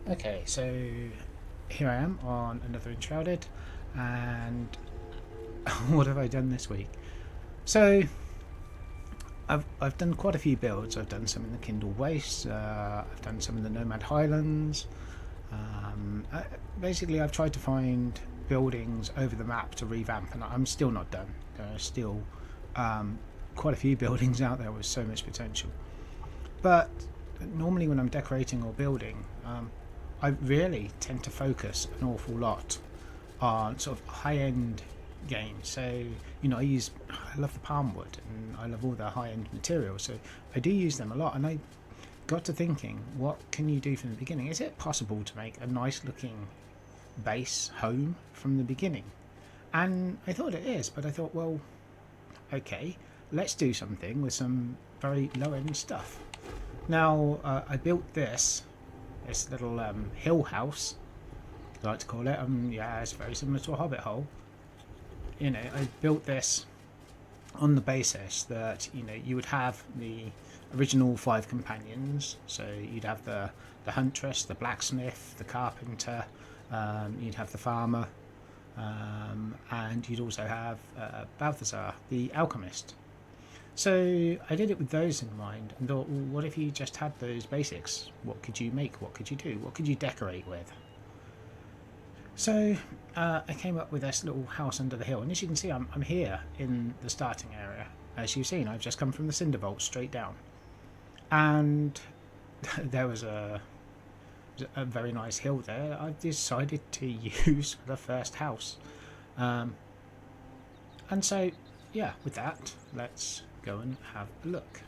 Okay, so here I am on another Enshrouded, and what have I done this week? So I've done quite a few builds. I've done some in the Kindle Wastes. I've done some in the Nomad Highlands. Basically, I've tried to find buildings over the map to revamp, and I'm still not done. There are still quite a few buildings out there with so much potential. But normally, when I'm decorating or building, I really tend to focus an awful lot on sort of high-end games. So I love the palm wood and I love all the high-end materials. So I do use them a lot, and I got to thinking, what can you do from the beginning? Is it possible to make a nice-looking base home from the beginning? And I thought it is, but I thought, well, okay, let's do something with some very low-end stuff. Now, I built this little hill house, I like to call it. Yeah, it's very similar to a hobbit hole. I built this on the basis that you would have the original 5 companions. So you'd have the huntress, the blacksmith, the carpenter, you'd have the farmer, and you'd also have Balthazar, the alchemist. So I did it with those in mind and thought, well, what if you just had those basics? What could you make? What could you do? What could you decorate with? So I came up with this little house under the hill, and as you can see, I'm here in the starting area. As you've seen, I've just come from the cinder vault straight down, and there was a very nice hill there. I decided to use for the first house, and so yeah, with that, let's go and have a look.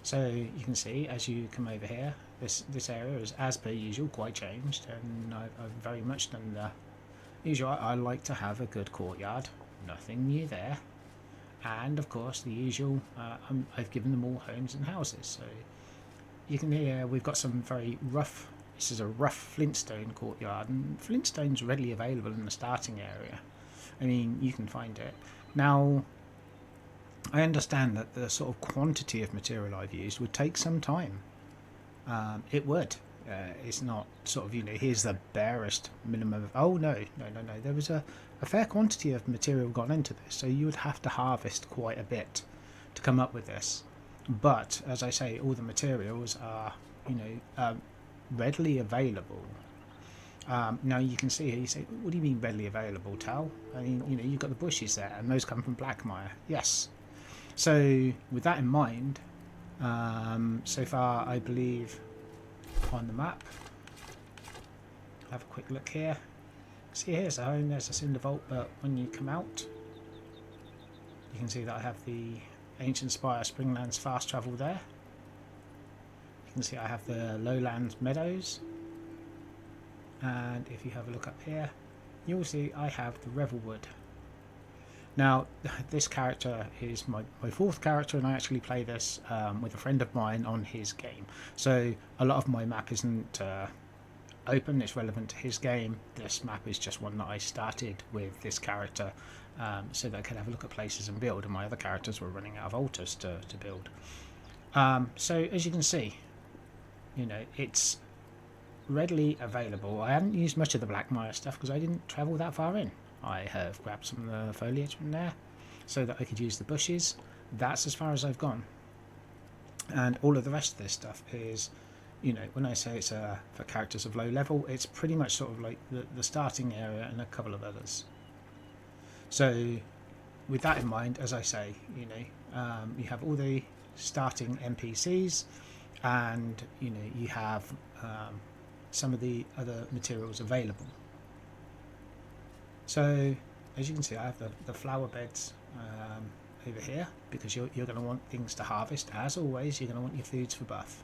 So you can see as you come over here, this area is, as per usual, quite changed, and I've very much done the usual. I like to have a good courtyard, nothing new there, and of course the usual. I've given them all homes and houses, so you can hear we've got some very rough. This is a rough flintstone courtyard, and flintstone's readily available in the starting area. I mean, you can find it. Now, I understand that the sort of quantity of material I've used would take some time. It would. It's not sort of, here's the barest minimum of, oh no. There was a fair quantity of material gone into this, so you would have to harvest quite a bit to come up with this. But, as I say, all the materials are, readily available. Now you can see here, you say, what do you mean readily available, Tal? I mean, you've got the bushes there, and those come from Blackmire. Yes. So with that in mind, so far I believe on the map, have a quick look here. See, here's the home, there's the cinder vault, but when you come out, you can see that I have the Ancient Spire Springlands fast travel there. You can see I have the Lowlands Meadows. And if you have a look up here, you'll see I have the Revelwood. Now, this character is my 4th character, and I actually play this with a friend of mine on his game. So a lot of my map isn't open, it's relevant to his game. This map is just one that I started with this character so that I could have a look at places and build, and my other characters were running out of altars to build. So as you can see, it's readily available. I haven't used much of the Blackmire stuff because I didn't travel that far in. I have grabbed some of the foliage from there so that I could use the bushes. That's as far as I've gone. And all of the rest of this stuff is, when I say it's for characters of low level, it's pretty much sort of like the starting area and a couple of others. So with that in mind, as I say, you have all the starting NPCs, and you have some of the other materials available. So as you can see, I have the flower beds over here, because you're going to want things to harvest. As always, you're going to want your foods for buff.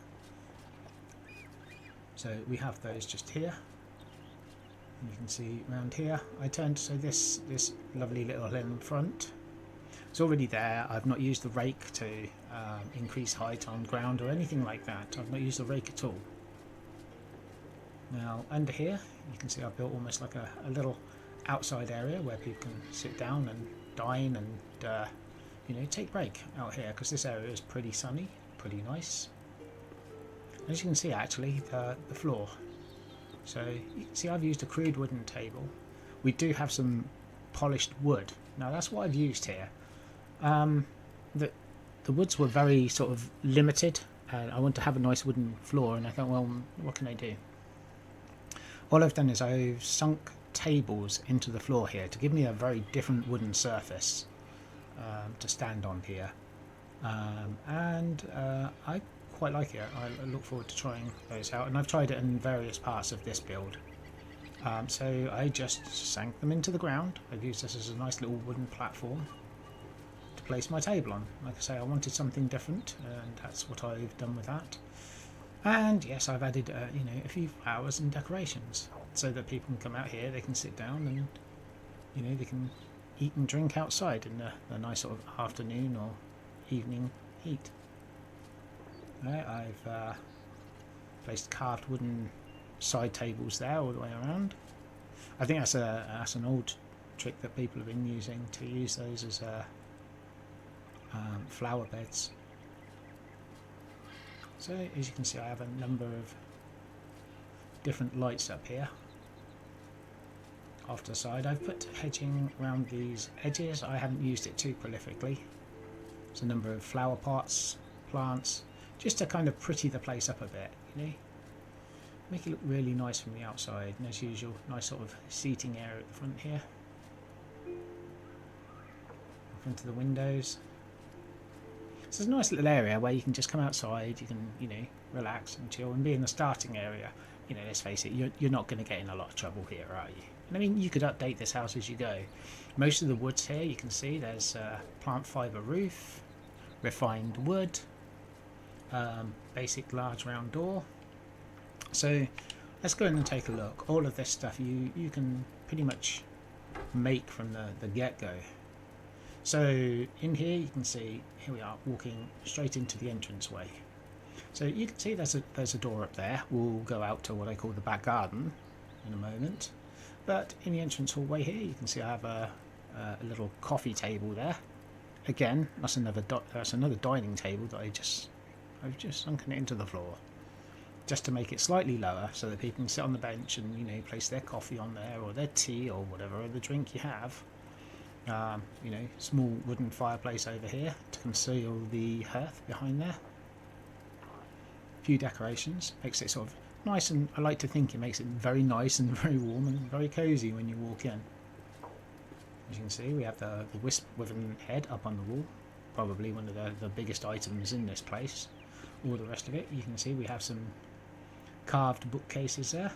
So we have those just here. And you can see around here, I turned, so this lovely little hill in front, it's already there. I've not used the rake to increase height on ground or anything like that. I've not used the rake at all. Now under here, you can see I've built almost like a little outside area where people can sit down and dine and take break out here, because this area is pretty sunny, pretty nice. as you can see, actually, the floor. So you can see I've used a crude wooden table. We do have some polished wood. Now that's what I've used here. The woods were very sort of limited, and I want to have a nice wooden floor, and I thought, well, what can I do? All I've done is I've sunk tables into the floor here to give me a very different wooden surface to stand on here, and I quite like it. I look forward to trying those out, and I've tried it in various parts of this build. So I just sank them into the ground. I've used this as a nice little wooden platform to place my table on. Like I say, I wanted something different, and that's what I've done with that. And yes, I've added you know, a few flowers and decorations so that people can come out here, they can sit down, and you know, they can eat and drink outside in the nice sort of afternoon or evening heat. Right, I've placed carved wooden side tables there all the way around. I think that's an old trick that people have been using, to use those as flower beds. So as you can see, I have a number of different lights up here. Off to the side, I've put hedging around these edges. I haven't used it too prolifically. There's a number of flower pots, plants, just to kind of pretty the place up a bit, you know, make it look really nice from the outside. And as usual, nice sort of seating area at the front here, in front of the windows. So it's a nice little area where you can just come outside, you can, you know, relax and chill and be in the starting area. You know, let's face it, you're not going to get in a lot of trouble here, are you? And I mean, you could update this house as you go. Most of the woods here, you can see there's plant fibre roof, refined wood, basic large round door. So let's go in and take a look. All of this stuff you can pretty much make from the get-go. So in here you can see, here we are walking straight into the entranceway. So you can see there's a door up there. We'll go out to what I call the back garden in a moment. But in the entrance hallway here, you can see I have a little coffee table there. Again, that's another dining table that I've just sunken it into the floor, just to make it slightly lower so that people can sit on the bench and, you know, place their coffee on there, or their tea, or whatever other drink you have. You know, small wooden fireplace over here to conceal the hearth behind there. A few decorations, makes it sort of nice, and I like to think it makes it very nice and very warm and very cosy when you walk in. As you can see, we have the wisp wooden head up on the wall, probably one of the biggest items in this place. All the rest of it, you can see we have some carved bookcases there.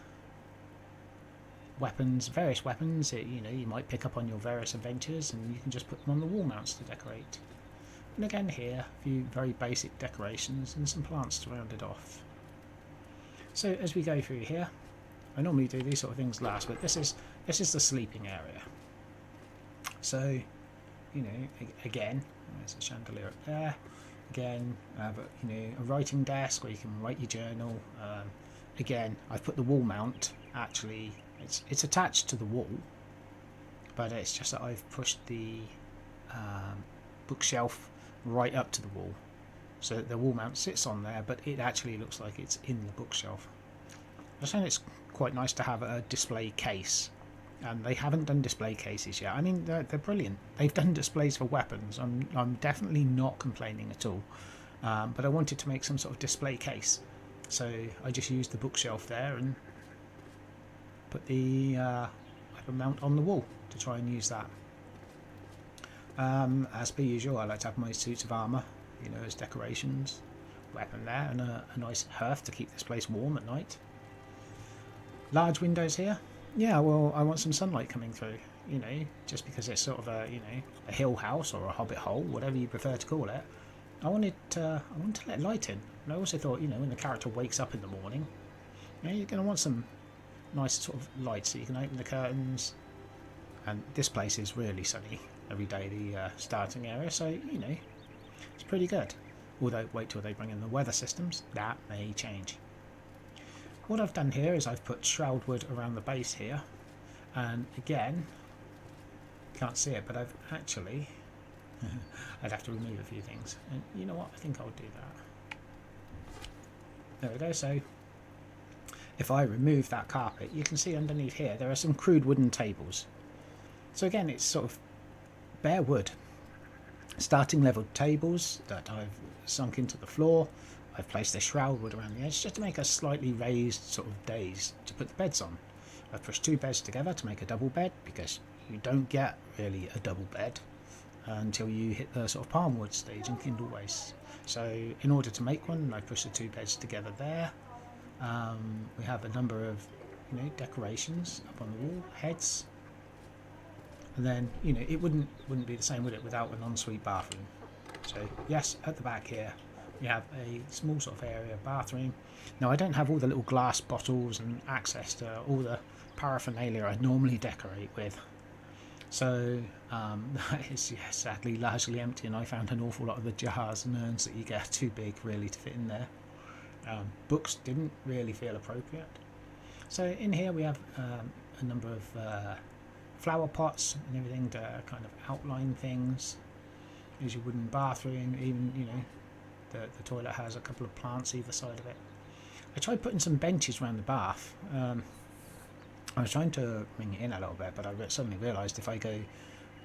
Weapons, various weapons, you know, you might pick up on your various adventures, and you can just put them on the wall mounts to decorate. And again here, a few very basic decorations and some plants to round it off. So as we go through here, I normally do these sort of things last, but this is the sleeping area. So, you know, again, there's a chandelier up there. Again, I have a writing desk where you can write your journal. Again, I've put the wall mount, actually, it's attached to the wall, but it's just that I've pushed the bookshelf right up to the wall, so that the wall mount sits on there, but it actually looks like it's in the bookshelf. I find it's quite nice to have a display case. They haven't done display cases yet. I mean, they're brilliant. They've done displays for weapons. I'm definitely not complaining at all. But I wanted to make some sort of display case. So I just used the bookshelf there and put the mount on the wall to try and use that. As per usual, I like to have my suits of armour, you know, as decorations. Weapon there, and a nice hearth to keep this place warm at night. Large windows here. Yeah, well, I want some sunlight coming through, you know, just because it's sort of a hill house or a hobbit hole, whatever you prefer to call it. I wanted to let light in. And I also thought, you know, when the character wakes up in the morning, you know, you're going to want some nice sort of light so you can open the curtains. And this place is really sunny every day, the starting area, so, you know, it's pretty good. Although, wait till they bring in the weather systems, that may change. What I've done here is I've put shroud wood around the base here, and again, can't see it, but I've actually I'd have to remove a few things, and you know what, I think I'll do that. there we go. So if I remove that carpet, you can see underneath here there are some crude wooden tables. So again, it's sort of bare wood. Starting level tables that I've sunk into the floor. I've placed a shroud wood around the edge just to make a slightly raised sort of dais to put the beds on. I've pushed 2 beds together to make a double bed, because you don't get really a double bed until you hit the sort of palm wood stage and kindle waste. So in order to make one, I pushed the 2 beds together there. We have a number of decorations up on the wall, heads, and then it wouldn't be the same, would it, without an ensuite bathroom. So yes, at the back here we have a small sort of area bathroom. Now I don't have all the little glass bottles and access to all the paraphernalia I normally decorate with, so that is sadly largely empty, and I found an awful lot of the jars and urns that you get too big really to fit in there. Books didn't really feel appropriate. So in here we have a number of flower pots and everything to kind of outline things. There's your wooden bathroom, even the toilet has a couple of plants either side of it. I tried putting some benches around the bath. I was trying to bring it in a little bit, but I suddenly realised if I go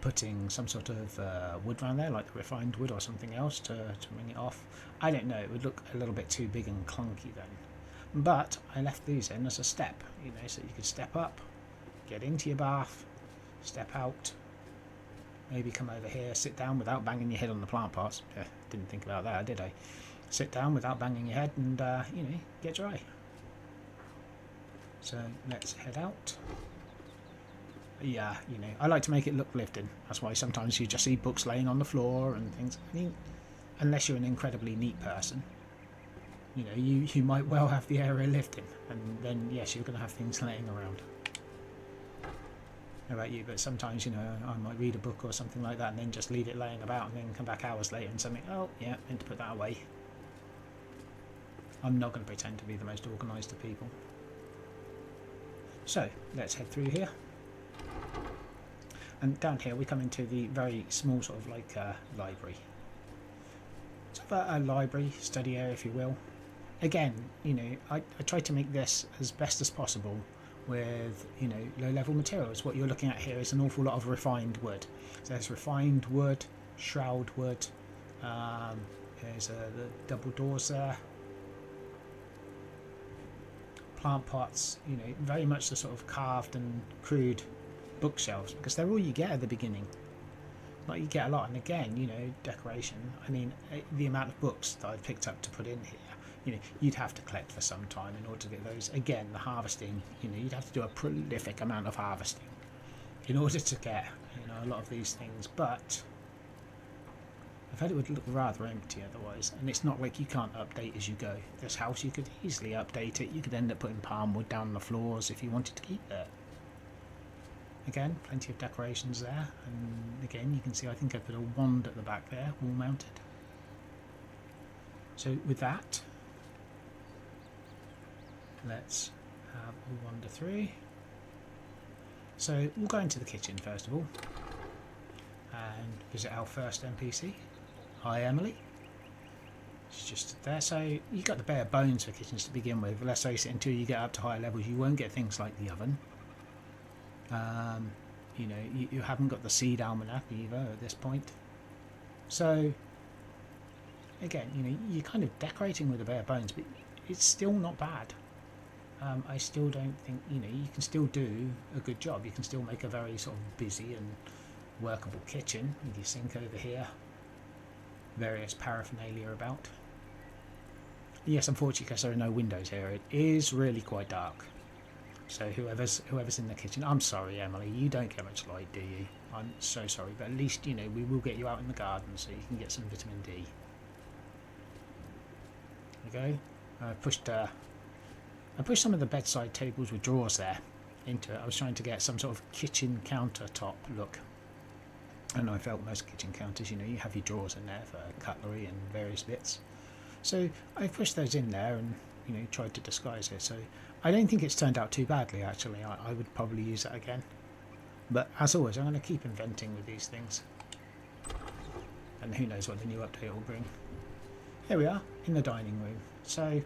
putting some sort of wood around there, like the refined wood or something else to bring it off, I don't know, it would look a little bit too big and clunky then. But I left these in as a step, so you could step up, get into your bath, step out, maybe come over here, sit down without banging your head on the plant pots. Didn't think about that, did I? Sit down without banging your head and get dry. So let's head out. Yeah, I like to make it look lived in. That's why sometimes you just see books laying on the floor and things. I mean, unless you're an incredibly neat person, you might well have the area lived in, and then yes, you're going to have things laying around. How about you? But sometimes I might read a book or something like that and then just leave it laying about, and then come back hours later and something, oh yeah, meant to put that away. I'm not going to pretend to be the most organised of people. So let's head through here, and down here we come into the very small sort of like library. Sort of a library, study area if you will. Again, I tried to make this as best as possible with low level materials. What you're looking at here is an awful lot of refined wood. So there's refined wood, shroud wood, there's the double doors there, plant pots, very much the sort of carved and crude bookshelves, because they're all you get at the beginning. Like, you get a lot, and again, decoration. I mean, the amount of books that I've picked up to put in here, you'd have to collect for some time in order to get those. Again, the harvesting, you'd have to do a prolific amount of harvesting in order to get, a lot of these things. But I've heard it would look rather empty otherwise, and it's not like you can't update as you go. This house, you could easily update it. You could end up putting palm wood down the floors if you wanted to keep it. Again, plenty of decorations there, and again you can see I think I put a wand at the back there, wall mounted. So with that, let's have a wander through. So we'll go into the kitchen first of all and visit our first NPC. Hi Emily. She's just there. So you got the bare bones for kitchens to begin with. Let's face it, until you get up to higher levels you won't get things like the oven. You haven't got the seed almanac either at this point. So again, you're kind of decorating with the bare bones, but it's still not bad. I still don't think, you can still do a good job. You can still make a very sort of busy and workable kitchen with your sink over here, various paraphernalia about. Yes, unfortunately, because there are no windows here, it is really quite dark. So whoever's in the kitchen, I'm sorry Emily, you don't get much light, do you? I'm so sorry, but at least we will get you out in the garden so you can get some vitamin D. There you go. I pushed some of the bedside tables with drawers there into it. I was trying to get some sort of kitchen countertop look. And I felt most kitchen counters, you have your drawers in there for cutlery and various bits. So I pushed those in there and tried to disguise it. So I don't think it's turned out too badly actually. I would probably use that again. But as always, I'm going to keep inventing with these things. And who knows what the new update will bring. Here we are in the dining room. So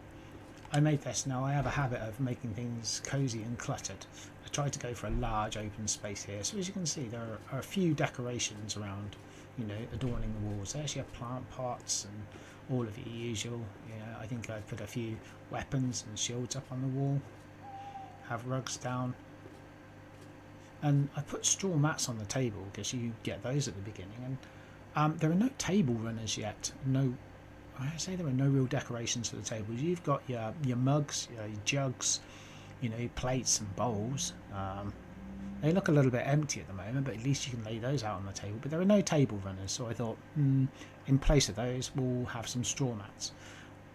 I made this. Now I have a habit of making things cozy and cluttered. I tried to go for a large open space here, so as you can see there are a few decorations around, you know, adorning the walls. They actually have plant pots and all of your usual. Yeah, I think I put a few weapons and shields up on the wall, have rugs down, and I put straw mats on the table because you get those at the beginning. And there are no table runners yet. No, I say there are no real decorations for the tables. You've got your mugs, your jugs, you know, plates and bowls. They look a little bit empty at the moment, but at least you can lay those out on the table. But there are no table runners, so I thought, in place of those, we'll have some straw mats.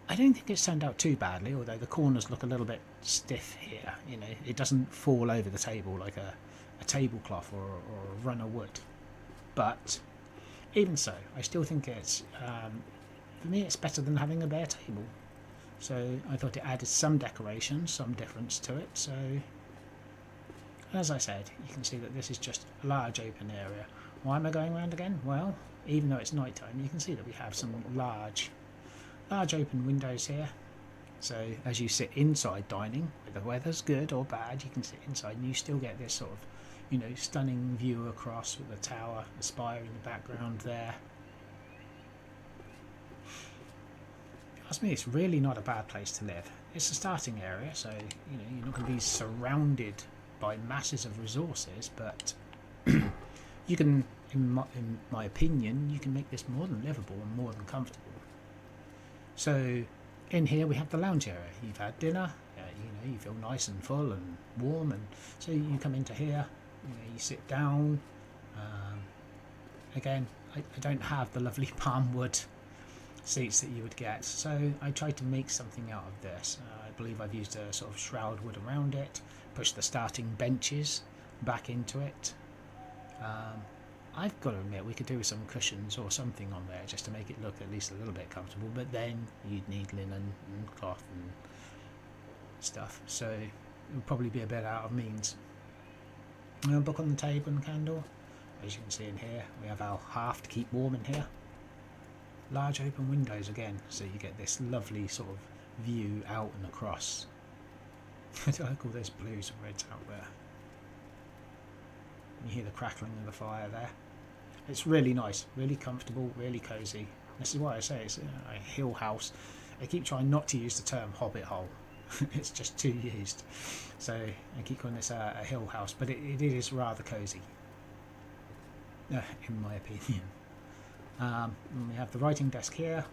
I don't think it's turned out too badly, although the corners look a little bit stiff here. You know, it doesn't fall over the table like a tablecloth or a run of wood. But even so, I still think it's, for me, it's better than having a bare table. So I thought it added some decoration, some difference to it. So as I said, you can see that this is just a large open area. Why am I going around again? Well, even though it's night time, you can see that we have some large open windows here. So as you sit inside dining, whether the weather's good or bad, you can sit inside and you still get this sort of, you know, stunning view across with the tower, the spire in the background there. If you ask me, it's really not a bad place to live. It's a starting area, so you know you're not going to be surrounded by masses of resources, but you can, in my opinion, you can make this more than livable and more than comfortable. So in here we have the lounge area. You've had dinner, you know, you feel nice and full and warm, and so you come into here, you know, you sit down. Again, I don't have the lovely palm wood seats that you would get, so I tried to make something out of this. I believe I've used a sort of shroud wood around it, pushed the starting benches back into it. I've got to admit we could do with some cushions or something on there just to make it look at least a little bit comfortable, but then you'd need linen and cloth and stuff, so it would probably be a bit out of means. A book on the table and a candle. As you can see in here, we have our hearth to keep warm in here. Large open windows again, so you get this lovely sort of view out and across. I call this blues and reds out there. You hear the crackling of the fire there. It's really nice, really comfortable, really cosy. This is why I say it's a hill house. I keep trying not to use the term hobbit hole. It's just too used. So I keep calling this a hill house, but it is rather cosy, in my opinion. We have the writing desk here.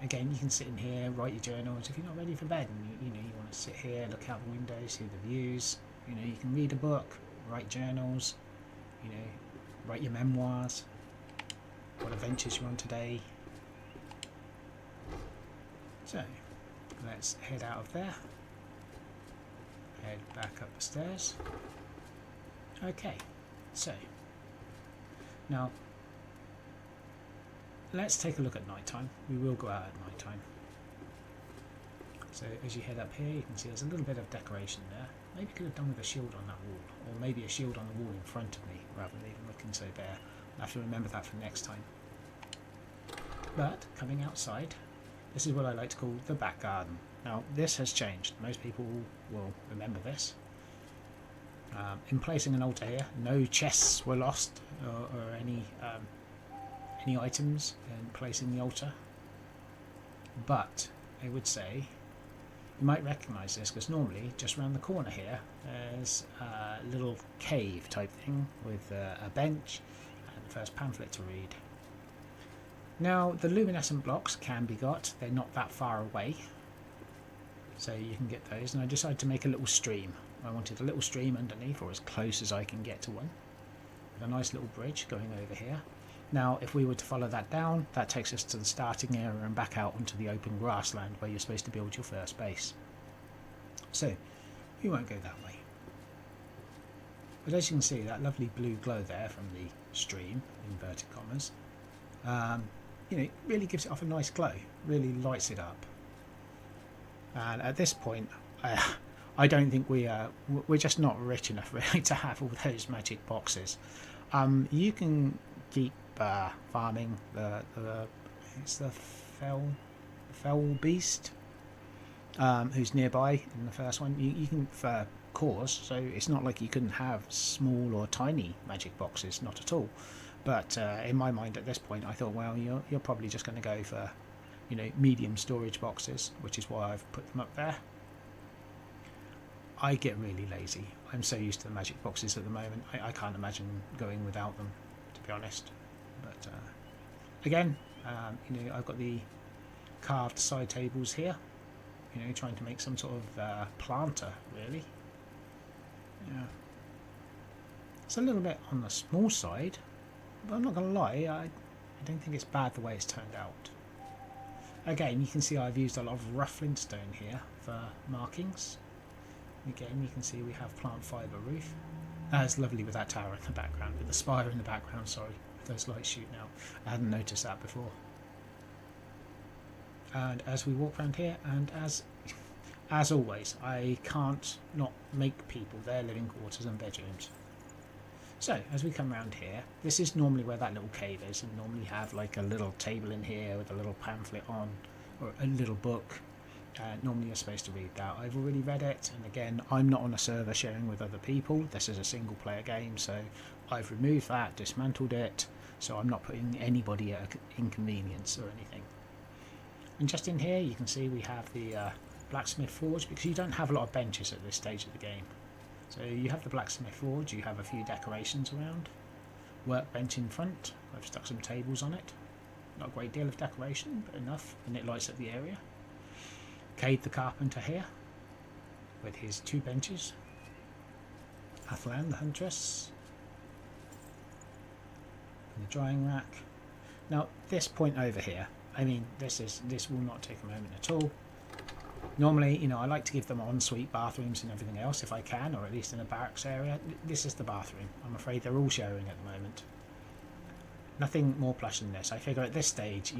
Again, you can sit in here, write your journals. If you're not ready for bed and you know you want to sit here, look out the window, see the views. You know, you can read a book, write journals. You know, write your memoirs. What adventures you're on today. So let's head out of there. Head back up the stairs. Okay, so now let's take a look at night time. We will go out at night time. So as you head up here, you can see there's a little bit of decoration there. Maybe could have done with a shield on that wall, or maybe a shield on the wall in front of me, rather than even looking so bare. I'll have to remember that for next time. But coming outside, this is what I like to call the back garden. Now this has changed. Most people will remember this. In placing an altar here, no chests were lost or any items in placing the altar. But I would say you might recognise this because normally just around the corner here there's a little cave type thing with a bench and the first pamphlet to read. Now the luminescent blocks can be got, they're not that far away, so you can get those, and I decided to make a little stream. I wanted a little stream underneath, or as close as I can get to one, with a nice little bridge going over here. Now if we were to follow that down, that takes us to the starting area and back out onto the open grassland where you're supposed to build your first base. So we won't go that way. But as you can see, that lovely blue glow there from the stream, inverted commas, you know, really gives it off a nice glow, really lights it up. And at this point, I don't think we're just not rich enough really to have all those magic boxes. You can keep farming it's the fell beast. who's nearby in the first one. You can for cores, so it's not like you couldn't have small or tiny magic boxes, not at all. But in my mind at this point, I thought, well, you're probably just going to go for, medium storage boxes, which is why I've put them up there. I get really lazy. I'm so used to the magic boxes at the moment. I can't imagine going without them, to be honest. But again, I've got the carved side tables here. Trying to make some sort of planter, really. Yeah. It's a little bit on the small side, but I'm not going to lie, I don't think it's bad the way it's turned out. Again, you can see I've used a lot of rough flintstone here for markings. Again, you can see we have plant fibre roof. It's lovely with that tower in the background, with the spire in the background, sorry, with those lights shooting out. I hadn't noticed that before. And as we walk around here, and as always, I can't not make people their living quarters and bedrooms. So as we come around here, this is normally where that little cave is, and normally have like a little table in here with a little pamphlet on, or a little book. Normally you're supposed to read that. I've already read it, and again, I'm not on a server sharing with other people. This is a single player game, so I've removed that, dismantled it, so I'm not putting anybody at an inconvenience or anything. And just in here you can see we have the Blacksmith forge, because you don't have a lot of benches at this stage of the game. So you have the Blacksmith forge, you have a few decorations around, workbench in front, I've stuck some tables on it, not a great deal of decoration, but enough, and it lights up the area. Cade the carpenter here, with his 2 benches, Athlan the huntress, and the drying rack. Now this point over here, I mean, this will not take a moment at all. Normally, I like to give them ensuite bathrooms and everything else if I can, or at least in a barracks area. This is the bathroom. I'm afraid they're all showing at the moment. Nothing more plush than this. I figure at this stage,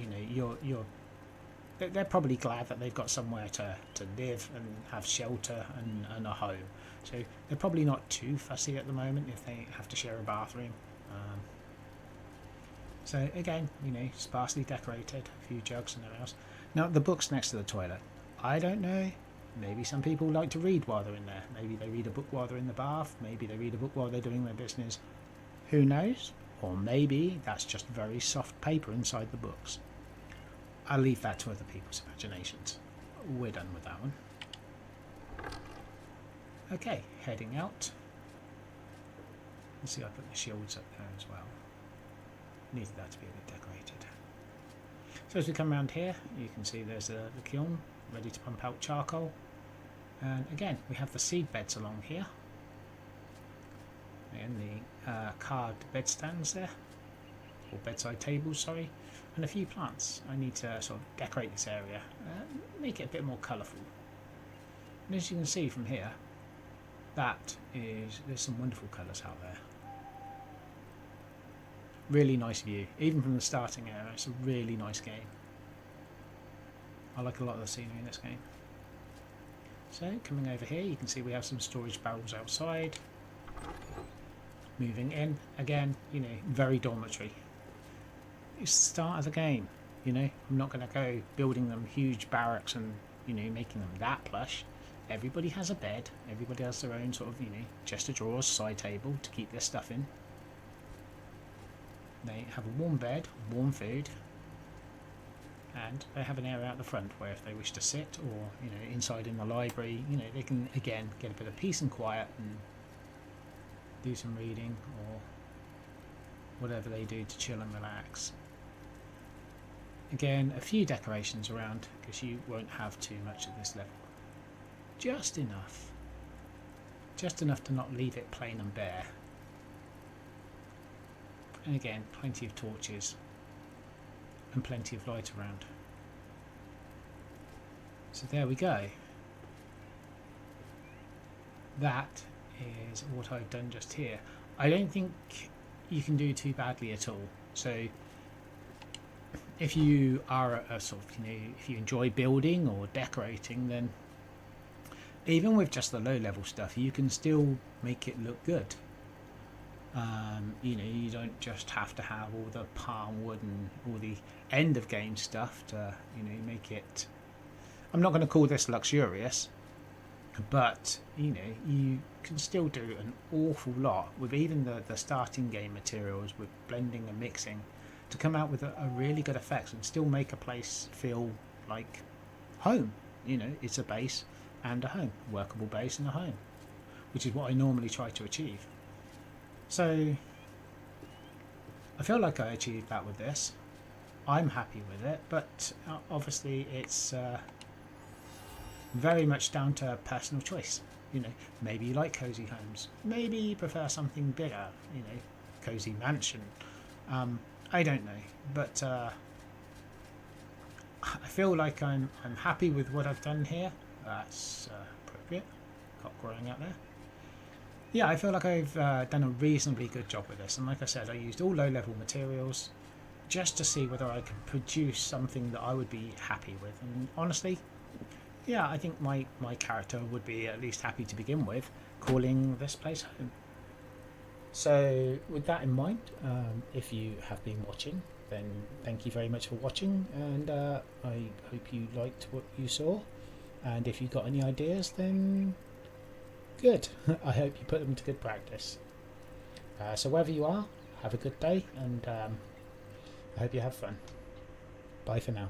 they're probably glad that they've got somewhere to live and have shelter and a home. So they're probably not too fussy at the moment if they have to share a bathroom. So again, sparsely decorated, a few jugs and everything else. Now the book's next to the toilet. I don't know. Maybe some people like to read while they're in there. Maybe they read a book while they're in the bath. Maybe they read a book while they're doing their business. Who knows? Or maybe that's just very soft paper inside the books. I'll leave that to other people's imaginations. We're done with that one. Okay, heading out. You see I put the shields up there as well. Needed that to be a bit decorated. So as we come around here, you can see there's the kiln ready to pump out charcoal, and again we have the seed beds along here, and the carved bedstands there, or bedside tables, sorry, and a few plants. I need to sort of decorate this area, make it a bit more colourful. And as you can see from here, there's some wonderful colours out there. Really nice view, even from the starting area. It's a really nice game. I like a lot of the scenery in this game. So coming over here, you can see we have some storage barrels outside. Moving in, again, very dormitory. It's the start of the game, I'm not going to go building them huge barracks and making them that plush. Everybody has a bed, everybody has their own sort of chest of drawers, side table to keep their stuff in. They have a warm bed, warm food, and they have an area out the front where if they wish to sit, or inside in the library, they can again get a bit of peace and quiet and do some reading or whatever they do to chill and relax. Again, a few decorations around, because you won't have too much at this level. Just enough to not leave it plain and bare. And again, plenty of torches and plenty of light around. So there we go. That is what I've done just here. I don't think you can do too badly at all. So if you are a sort of, if you enjoy building or decorating, then even with just the low level stuff, you can still make it look good. You don't just have to have all the palm wood and all the end of game stuff to make it I'm not going to call this luxurious, but you know, you can still do an awful lot with even the starting game materials, with blending and mixing, to come out with a really good effect and still make a place feel like home. You know, it's a base and a home, workable base and a home, which is what I normally try to achieve. So I feel like I achieved that with this. I'm happy with it, but obviously it's very much down to personal choice. You know, maybe you like cozy homes, maybe you prefer something bigger, you know, cozy mansion. I don't know, but I feel like I'm happy with what I've done here. That's appropriate. Cock growing out there. Yeah, I feel like I've done a reasonably good job with this, and like I said, I used all low-level materials just to see whether I could produce something that I would be happy with. And honestly, yeah, I think my character would be at least happy to begin with, calling this place home. So with that in mind, if you have been watching, then thank you very much for watching, and I hope you liked what you saw. And if you've got any ideas, then good. I hope you put them to good practice. So wherever you are, have a good day, and I hope you have fun. Bye for now.